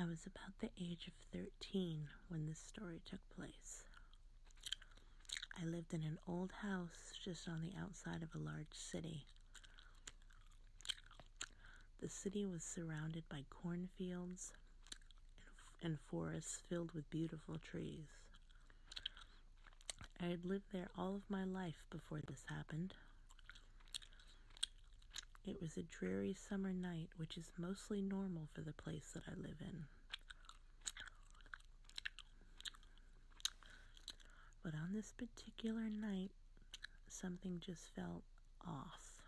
I was about the age of 13 when this story took place. I lived in an old house just on the outside of a large city. The city was surrounded by cornfields and forests filled with beautiful trees. I had lived there all of my life before this happened. It was a dreary summer night, which is mostly normal for the place that I live in. But on this particular night, something just felt off.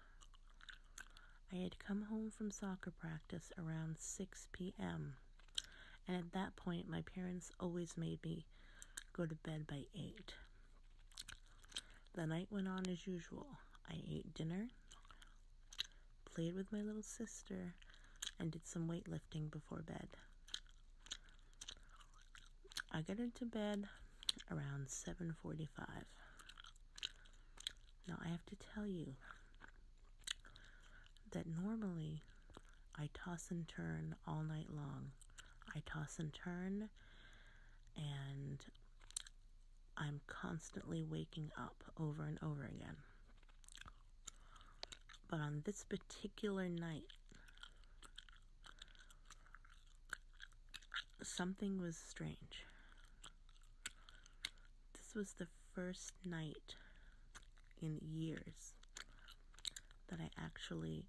I had come home from soccer practice around 6 p.m., and at that point, my parents always made me go to bed by 8. The night went on as usual. I ate dinner, played with my little sister, and did some weightlifting before bed. I got into bed around 7:45. Now I have to tell you that normally I toss and turn all night long. I toss and turn, and I'm constantly waking up over and over again. But on this particular night, something was strange. This was the first night in years that I actually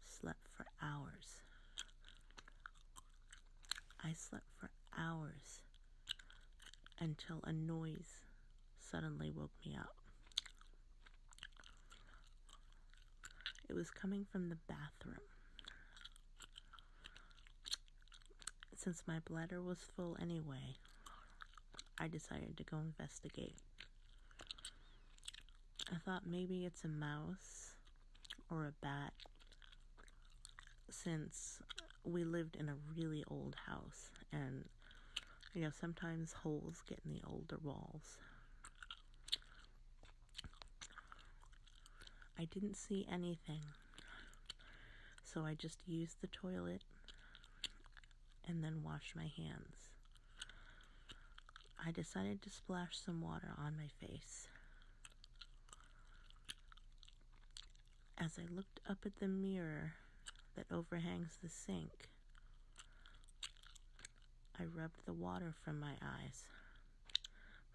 slept for hours. I slept for hours until a noise suddenly woke me up. It was coming from the bathroom. Since my bladder was full anyway, I decided to go investigate. I thought maybe it's a mouse or a bat, since we lived in a really old house, and sometimes holes get in the older walls. I didn't see anything, so I just used the toilet and then washed my hands. I decided to splash some water on my face. As I looked up at the mirror that overhangs the sink, I rubbed the water from my eyes.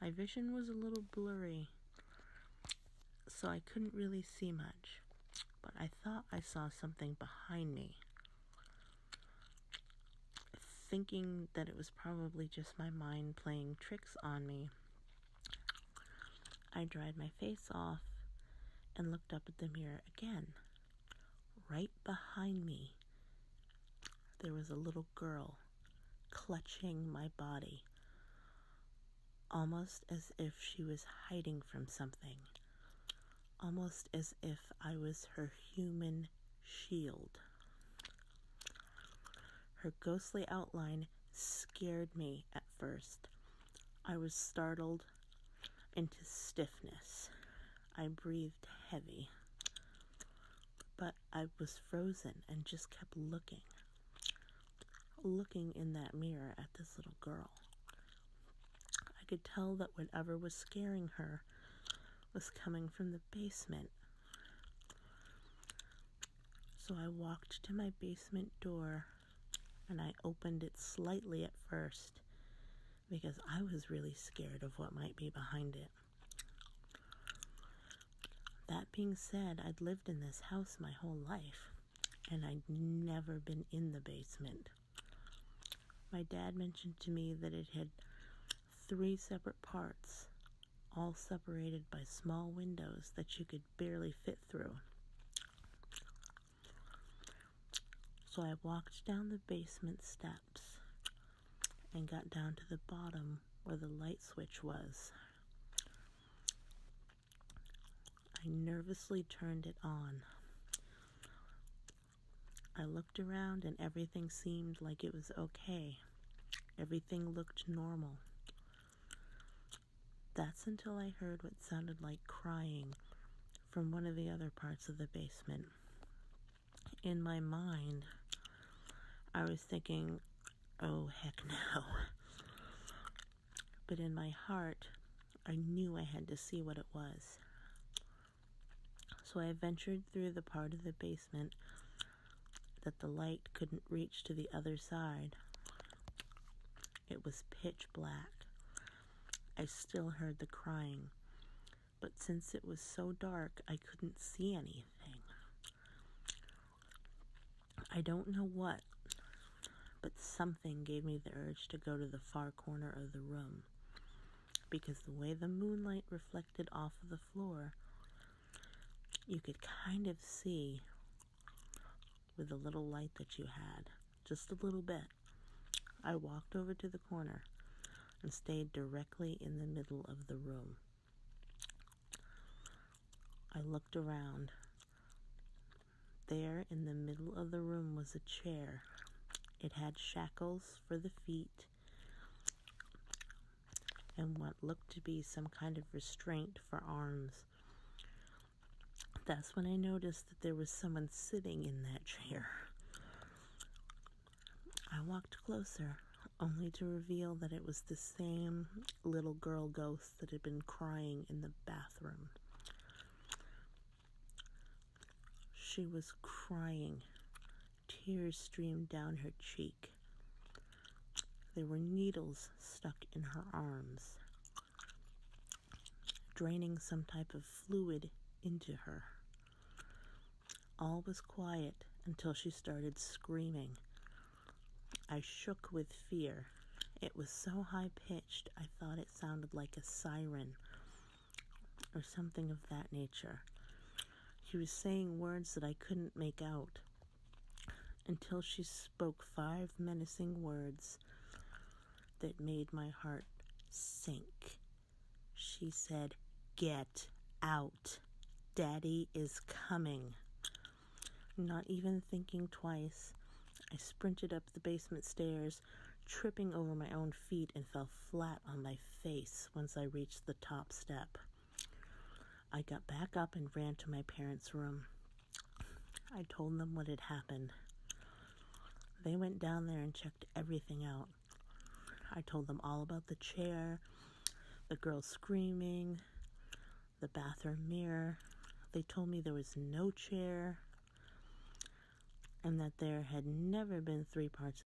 My vision was a little blurry, so I couldn't really see much, but I thought I saw something behind me. Thinking that it was probably just my mind playing tricks on me, I dried my face off and looked up at the mirror again. Right behind me, there was a little girl clutching my body, almost as if she was hiding from something, almost as if I was her human shield. Her ghostly outline scared me at first. I was startled into stiffness. I breathed heavy, but I was frozen and just kept looking in that mirror at this little girl. I could tell that whatever was scaring her was coming from the basement. So I walked to my basement door, and I opened it slightly at first because I was really scared of what might be behind it. That being said, I'd lived in this house my whole life, and I'd never been in the basement. My dad mentioned to me that it had 3 separate parts, all separated by small windows that you could barely fit through. So I walked down the basement steps and got down to the bottom where the light switch was. I nervously turned it on. I looked around and everything seemed like it was okay. Everything looked normal. That's until I heard what sounded like crying from one of the other parts of the basement. In my mind, I was thinking, Oh, heck no. But in my heart, I knew I had to see what it was. So I ventured through the part of the basement that the light couldn't reach to the other side. It was pitch black. I still heard the crying, but since it was so dark, I couldn't see anything. I don't know what, but something gave me the urge to go to the far corner of the room, because the way the moonlight reflected off of the floor, you could kind of see with the little light that you had, just a little bit. I walked over to the corner and stayed directly in the middle of the room. I looked around. There in the middle of the room was a chair. It had shackles for the feet and what looked to be some kind of restraint for arms. That's when I noticed that there was someone sitting in that chair. I walked closer, only to reveal that it was the same little girl ghost that had been crying in the bathroom. She was crying. Tears streamed down her cheek. There were needles stuck in her arms, draining some type of fluid into her. All was quiet until she started screaming. I shook with fear. It was so high-pitched, I thought it sounded like a siren or something of that nature. She was saying words that I couldn't make out until she spoke 5 menacing words that made my heart sink. She said, "Get out. Daddy is coming." Not even thinking twice, I sprinted up the basement stairs, tripping over my own feet, and fell flat on my face once I reached the top step. I got back up and ran to my parents' room. I told them what had happened. They went down there and checked everything out. I told them all about the chair, the girl screaming, the bathroom mirror. They told me there was no chair and that there had never been 3 parts